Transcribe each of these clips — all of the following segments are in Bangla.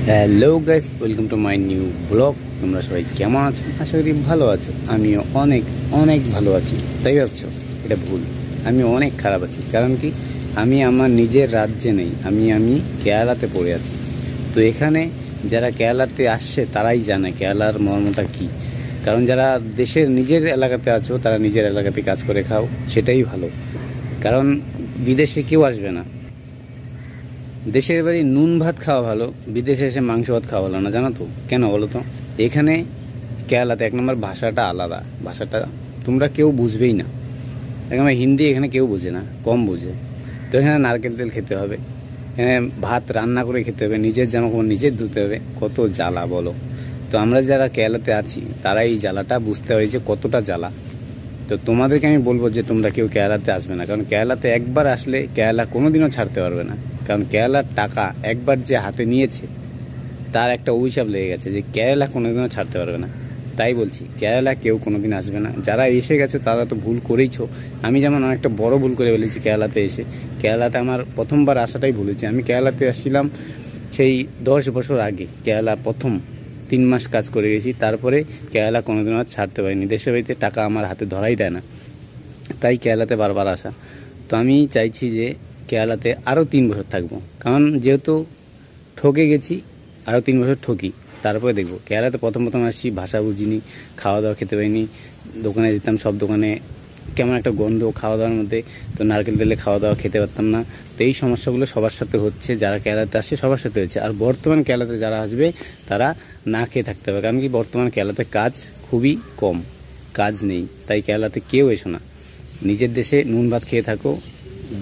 Hello guys, welcome to my new blog. তোমরা সবাই কেমন আছো? আশা করি ভালো আছো। আমিও অনেক অনেক ভালো আছি। তাই ভাবছো? এটা ভুল। আমি অনেক খারাপ আছি। কারণ কি, আমি আমার নিজের রাজ্যে নেই, আমি কেরালাতে পড়ে আছি। তো এখানে যারা কেরালাতে আসছে তারাই জানে কেরালার মর্মটা কী। কারণ যারা দেশের নিজের এলাকাতে আছো তারা নিজের এলাকাতে কাজ করে খাও, সেটাই ভালো। কারণ বিদেশে কেউ আসবে না। দেশের বাড়ি নুন ভাত খাওয়া ভালো, বিদেশে এসে মাংস ভাত খাওয়া ভালো না, জানো তো কেন বলো তো? এখানে কেরালাতে এক নম্বর ভাষাটা আলাদা, ভাষাটা তোমরা কেউ বুঝবেই না। এখানে হিন্দি এখানে কেউ বুঝে না, কম বুঝে। তো এখানে নারকেল তেল খেতে হবে, এখানে ভাত রান্না করে খেতে হবে, নিজের জামাকাপড় নিজের ধুতে হবে, কত জ্বালা বলো। তো আমরা যারা কেরালাতে আছি তারা এই জ্বালাটা বুঝতে পারি যে কতটা জ্বালা। তো তোমাদেরকে আমি বলবো যে তোমরা কেউ কেরালাতে আসবে না, কারণ কেরালাতে একবার আসলে কেরালা কোনো দিনও ছাড়তে পারবে না। কারণ কেরালার টাকা একবার যে হাতে নিয়েছে তার একটা অভিশাপ লেগে গেছে যে কেরালা কোনোদিনও ছাড়তে পারবে না। তাই বলছি, কেরালা কেউ কোনোদিন আসবে না। যারা এসে গেছো তারা তো ভুল করেইছো। আমি যেমন অনেকটা বড় ভুল করে ফেলেছি কেরালাতে এসে। কেরালাতে আমার প্রথমবার আসাটাই ভুলেছি। আমি কেরালাতে আসছিলাম সেই 10 বছর আগে। কেরালা প্রথম 3 মাস কাজ করে গেছি, তারপরে কেরালা কোনোদিনও আর ছাড়তে পারিনি। দেশের বাড়িতে টাকা আমার হাতে ধরাই দেয় না, তাই কেরালাতে বারবার আসা। তো আমি চাইছি যে কেরালাতে আরও 3 বছর থাকবো, কারণ যেহেতু ঠকে গেছি, আরও 3 বছর ঠকি, তারপরে দেখবো। কেরালাতে প্রথম আসছি, ভাষা বুঝিনি, খাওয়া দাওয়া খেতে পারিনি। দোকানে যেতাম, সব দোকানে কেমন একটা গন্ধ খাওয়া দাওয়ার মধ্যে। তো নারকেল তেলে খাওয়া দাওয়া খেতে পারতাম না। তো এই সমস্যাগুলো সবার সাথে হচ্ছে, যারা কেরালাতে আসছে সবার সাথে হচ্ছে। আর বর্তমান কেরালাতে যারা আসবে তারা না খেয়ে থাকতে হবে, কারণ কি বর্তমান কেরালাতে কাজ খুবই কম, কাজ নেই। তাই কেরালাতে কেউ এসো না। নিজের দেশে নুন ভাত খেয়ে থাকো,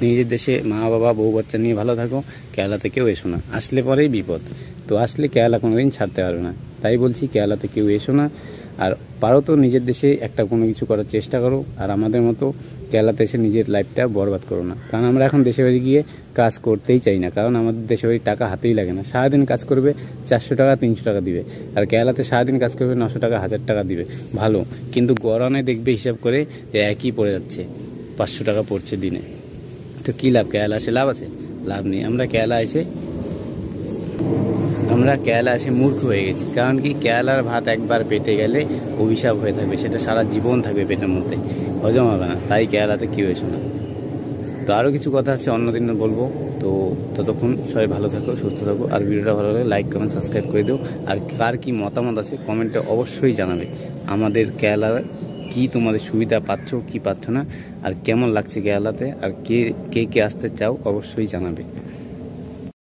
নিজের দেশে মা বাবা বউ বাচ্চা নিয়ে ভালো থাকো। কেরালাতে কেউ এসো না, আসলে পরেই বিপদ। তো আসলে কেরালা কোনোদিন ছাড়তে পারবে না। তাই বলছি, কেরালাতে কেউ এসো না। আর পারো তো নিজের দেশে একটা কোনো কিছু করার চেষ্টা করো। আর আমাদের মতো কেরালাতে এসে নিজের লাইফটা বরবাদ করো না। কারণ আমরা এখন দেশে বাড়ি গিয়ে কাজ করতেই চাই না, কারণ আমাদের দেশে বাড়ির টাকা হাতেই লাগে না। সারাদিন কাজ করবে 400 টাকা 300 টাকা দিবে, আর কেরালাতে সারাদিন কাজ করবে 900 টাকা 1000 টাকা দিবে, ভালো। কিন্তু গরমে দেখবে হিসাব করে যে একই পড়ে যাচ্ছে, 500 টাকা পড়ছে দিনে। তো কী লাভ? কেরালা এসে লাভ আছে? লাভ নেই। আমরা কেরালা এসে মূর্খ হয়ে গেছি। কারণ কি, কেরালার ভাত একবার পেটে গেলে অভিশাপ হয়ে থাকবে, সেটা সারা জীবন থাকবে পেটের মধ্যে, হজম হবে না। তাই কেরালাতে কেউ এসো না। তো আরও কিছু কথা আছে, অন্যদিন বলবো। তো ততক্ষণ সবাই ভালো থাকো, সুস্থ থাকো। আর ভিডিওটা ভালো লাগলে লাইক কমেন্ট সাবস্ক্রাইব করে দিও। আর কার কী মতামত আছে কমেন্টে অবশ্যই জানাবে। আমাদের কেরালার কি তোমাদের সুবিধা পাচ্ছ কি পাচ্ছ না, আর কেমন লাগছে কেরালাতে, আর কে কে আসতে চাও অবশ্যই জানাবে।